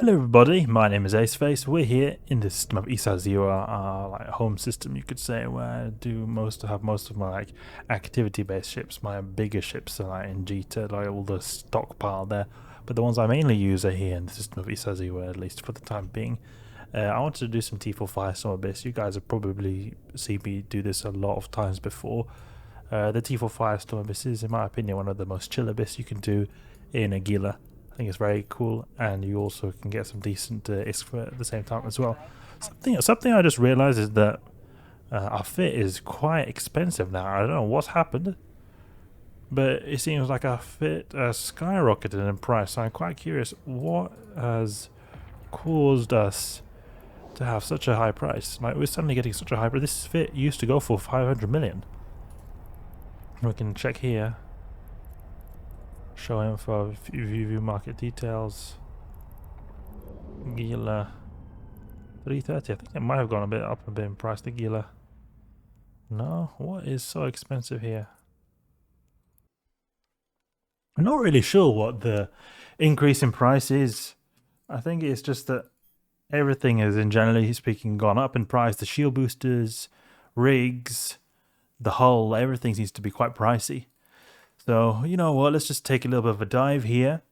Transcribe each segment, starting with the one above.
Hello everybody, my name is Aceface. We're here in the system of Isa Zero, our like home system you could say, where I have most of my like activity based ships. My bigger ships are like in Jita, like all the stockpile there. But the ones I mainly use are here in the system of Isa Zero, at least for the time being. I wanted to do some T4 Firestorm Abyss. You guys have probably seen me do this a lot of times before. The T4 Firestorm Abyss is, in my opinion, one of the most chill Abyss you can do in a Gila. I think it's very cool, and you also can get some decent ISK at the same time as well. Something I just realized is that our fit is quite expensive now. I don't know what's happened, but it seems like our fit skyrocketed in price. So I'm quite curious what has caused us to have such a high price. Like, we're suddenly getting such a high price. This fit used to go for 500 million. We can check here. Show info, view market details. Gila 330. I think it might have gone up a bit in price. The Gila. No, what is so expensive here? I'm not really sure what the increase in price is. I think it's just that everything is, in generally speaking, gone up in price. The shield boosters, rigs, the hull, everything seems to be quite pricey. So, you know what, let's just take a little bit of a dive here.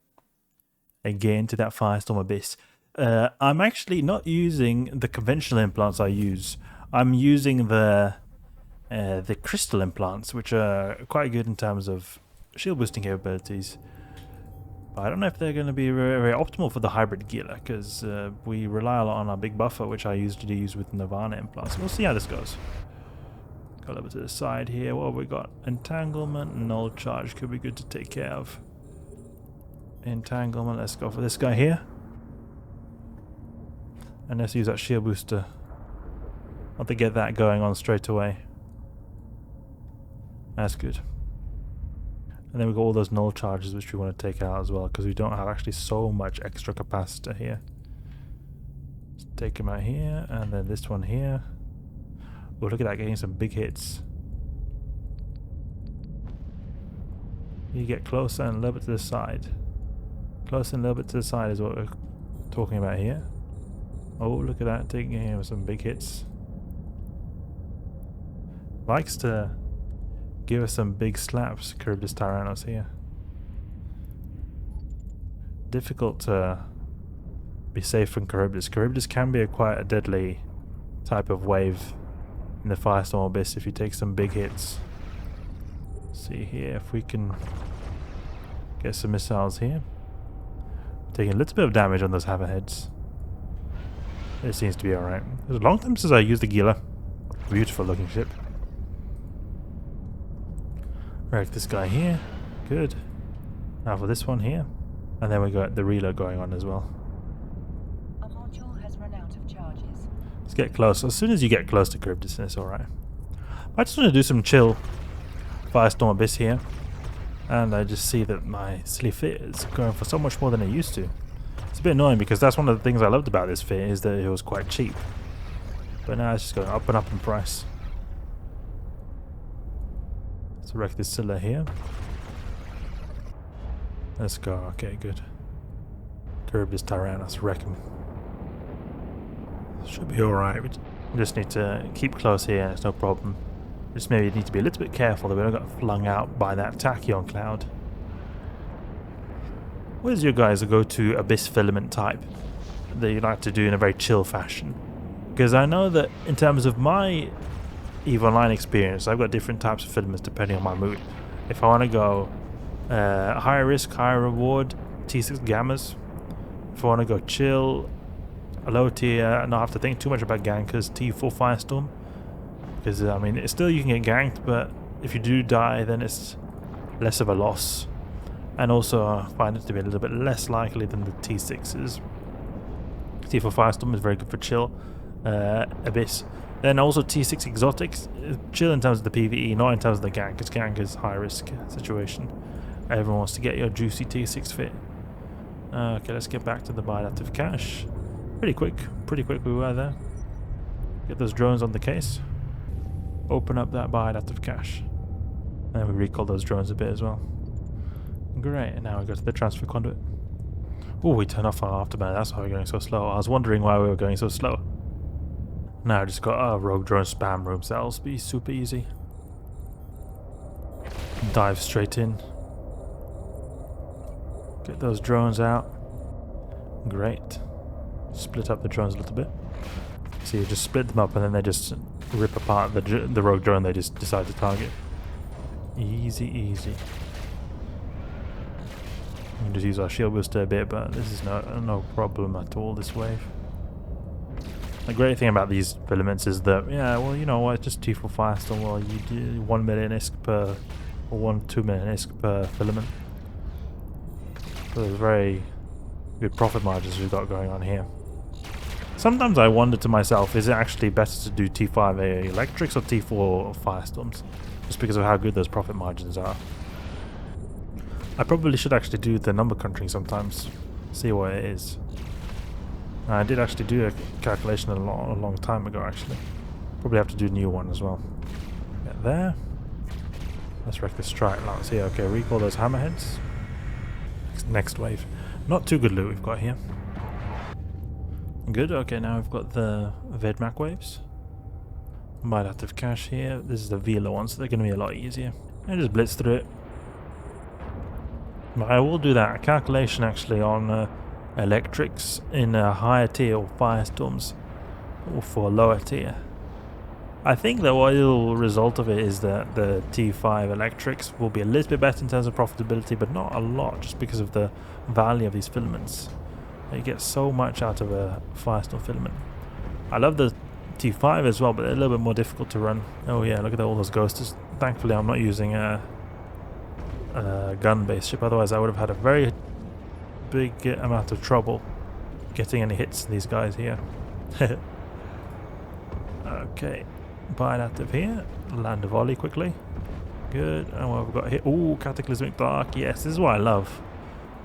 Again, to that Firestorm Abyss. I'm actually not using the conventional implants I use. I'm using the crystal implants, which are quite good in terms of shield boosting capabilities. But I don't know if they're going to be very, very optimal for the hybrid Gila, because we rely a lot on our big buffer, which I usually use with Nirvana implants. We'll see how this goes. Go a little bit to the side here. What have we got? Entanglement, null charge could be good to take care of. Entanglement, let's go for this guy here. And let's use that shield booster. I want to get that going on straight away. That's good. And then we've got all those null charges which we want to take out as well, because we don't have actually so much extra capacitor here. Let's take him out here, and then this one here. Oh, look at that, getting some big hits. You get closer and a little bit to the side. Closer and a little bit to the side is what we're talking about here. Oh, look at that, taking him some big hits. Likes to give us some big slaps, Charybdis Tyrannos here. Difficult to be safe from Charybdis. Charybdis can be quite a deadly type of wave in the Firestorm Abyss if you take some big hits. See here if we can get some missiles here. Taking a little bit of damage on those Hammerheads. It seems to be alright. It was a long time since I used the Gila. Beautiful looking ship. Wreck this guy here. Good. Now for this one here. And then we got the reload going on as well. A module has run out of charges. Let's get close. As soon as you get close to Charybdis, it's alright. I just want to do some chill Firestorm Abyss here. And I just see that my silly fit is going for so much more than it used to. It's a bit annoying because that's one of the things I loved about this fit, is that it was quite cheap. But now it's just going up and up in price. Let's wreck this Scylla here. Let's go. Okay, good. Charybdis Tyrannos, wreck him. Should be alright. We just need to keep close here, it's no problem. Just maybe need to be a little bit careful that we don't get flung out by that tachyon cloud. What is your guys' go-to Abyss filament type that you like to do in a very chill fashion? Because I know that in terms of my EVE Online experience, I've got different types of filaments depending on my mood. If I want to go higher risk, higher reward, T6 gammas. If I want to go chill, a low tier, not have to think too much about gankers, T4 Firestorm. Because, I mean, it's still you can get ganked, but if you do die, then it's less of a loss. And also, I find it to be a little bit less likely than the T6s. T4 Firestorm is very good for chill. Abyss. Then also T6 Exotics, chill in terms of the PvE, not in terms of the gank, because gank is high risk situation. Everyone wants to get your juicy T6 fit. Okay, let's get back to the bioactive cache. Pretty quick we were there. Get those drones on the case. Open up that bioactive cache. And then we recall those drones a bit as well. Great, and now we go to the transfer conduit. Oh, we turned off our afterburner. That's why we're going so slow. I was wondering why we were going so slow. Now I just got our rogue drone spam room cells. Be super easy. Dive straight in. Get those drones out. Great. Split up the drones a little bit. So you just split them up and then they just rip apart the rogue drone they just decide to target. Easy, easy. We can just use our shield booster a bit, but this is no problem at all, this wave. The great thing about these filaments is that, yeah, well, you know what, just T4 Firestorm, well, you do 1 million ISK per, or 2 million ISK per filament. So there's very good profit margins we've got going on here. Sometimes I wonder to myself, is it actually better to do T5 electrics or T4 Firestorms? Just because of how good those profit margins are. I probably should actually do the number crunching sometimes, see what it is. I did actually do a calculation a long time ago, actually. Probably have to do a new one as well. Get there. Let's wreck the strike lance here. Okay, recall those hammerheads. Next wave. Not too good loot we've got here. Good, okay, now we've got the Vedmak waves. Might have to have cash here. This is the Gila one, so they're going to be a lot easier. And just blitz through it. But I will do that calculation actually on electrics in a higher tier or firestorms, or for a lower tier. I think that what will result of it is that the T5 electrics will be a little bit better in terms of profitability, but not a lot, just because of the value of these filaments. You get so much out of a firestorm filament. I love the T5 as well, but they're a little bit more difficult to run. Oh yeah, look at all those ghosts. Thankfully I'm not using a gun-based ship, otherwise I would have had a very big amount of trouble getting any hits in these guys here. Okay, bind active here, land a volley quickly. Good, and what have we got here? Ooh, Cataclysmic Dark, yes, this is what I love.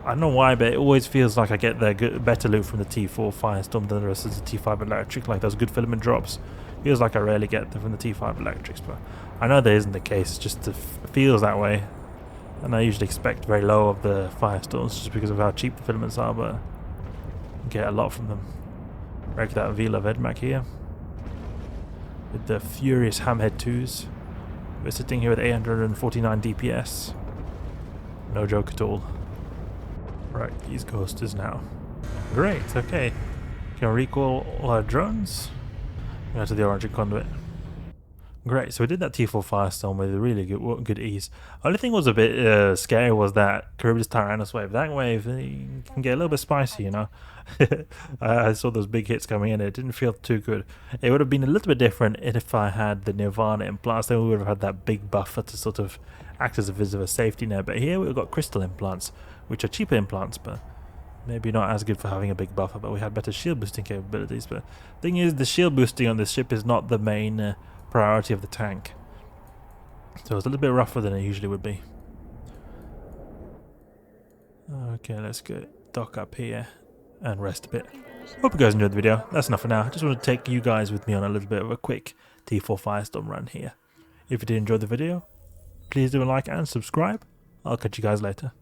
I don't know why, but it always feels like I get the better loot from the T4 Firestorm than the rest of the T5 Electric, like those good filament drops. Feels like I rarely get them from the T5 Electrics, but I know that isn't the case, it just feels that way. And I usually expect very low of the Firestorms just because of how cheap the filaments are, but get a lot from them. Wreck that Gila Vedmak here. With the furious Hammerhead IIs. We're sitting here with 849 DPS. No joke at all. Right, these ghosters now. Great, okay. Can recall all our drones. Go to the origin conduit. Great, so we did that T4 Firestorm with a really good ease. Only thing was a bit scary was that Charybdis Tyrannus wave. That wave can get a little bit spicy, you know. I saw those big hits coming in. It didn't feel too good. It would have been a little bit different if I had the Nirvana implants. Then we would have had that big buffer to sort of act as a bit of a safety net. But here we've got crystal implants, which are cheaper implants, but maybe not as good for having a big buffer. But we had better shield boosting capabilities. But the thing is, the shield boosting on this ship is not the main priority of the tank, so it's a little bit rougher than it usually would be. Okay, let's go dock up here and rest a bit. Hope you guys enjoyed the video. That's enough for now. I just want to take you guys with me on a little bit of a quick T4 Firestorm run here. If you did enjoy the video, please do a like and subscribe. I'll catch you guys later.